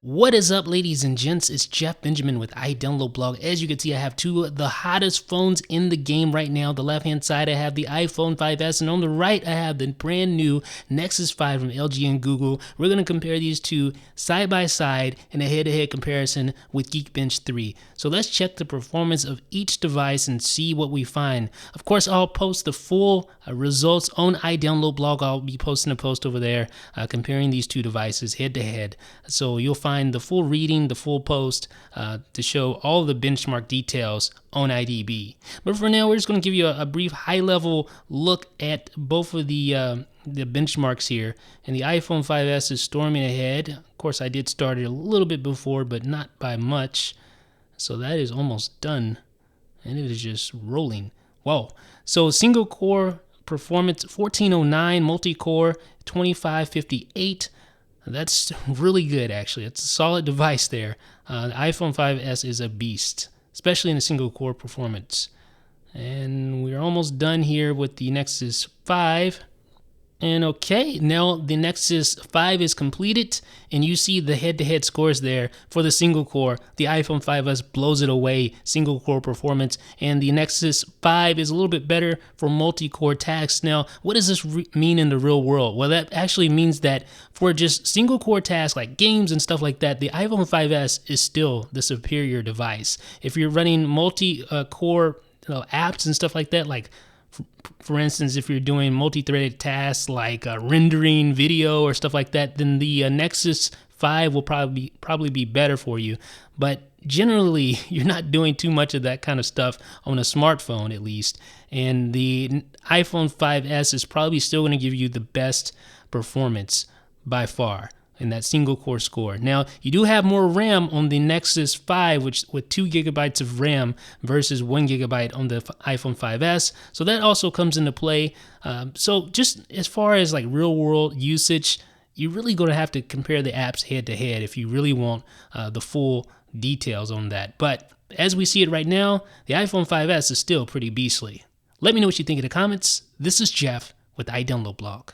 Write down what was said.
What is up, ladies and gents? It's Jeff Benjamin with iDownload Blog. As you can see, I have two of the hottest phones in the game right now. The left-hand side, I have the iPhone 5S, and on the right, I have the brand new Nexus 5 from LG and Google. We're going to compare these two side by side in a head-to-head comparison with Geekbench 3. So let's check the performance of each device and see what we find. Of course, I'll post the full results on iDownload Blog. I'll be posting a post over there comparing these two devices head-to-head. So you'll find the full reading, the full post to show all the benchmark details on IDB. But for now, we're just going to give you a brief high-level look at both of the benchmarks here. And the iPhone 5S is storming ahead. Of course, I did start it a little bit before, but not by much. So that is almost done, and it is just rolling. Whoa. So single core performance 1409, multi-core 2558. That's really good, actually. It's a solid device there. The iPhone 5S is a beast, especially in the single core performance. And we're almost done here with the Nexus 5. And okay, now the Nexus 5 is completed, and you see the head-to-head scores there for the single core. The iPhone 5S blows it away, single core performance, and the Nexus 5 is a little bit better for multi-core tasks. Now, what does this mean in the real world? Well, that actually means that for just single core tasks like games and stuff like that, the iPhone 5S is still the superior device. If you're running multi-core apps and stuff like that, like for instance, if you're doing multi-threaded tasks like rendering video or stuff like that, then the Nexus 5 will probably be better for you. But generally, you're not doing too much of that kind of stuff on a smartphone, at least. And the iPhone 5S is probably still going to give you the best performance by far in that single core score. Now, you do have more RAM on the Nexus 5, which with 2 gigabytes of RAM versus 1 gigabyte on the iPhone 5S. So that also comes into play. So just as far as like real world usage, you're really going to have to compare the apps head to head if you really want the full details on that. But as we see it right now, the iPhone 5S is still pretty beastly. Let me know what you think in the comments. This is Jeff with iDownload Blog.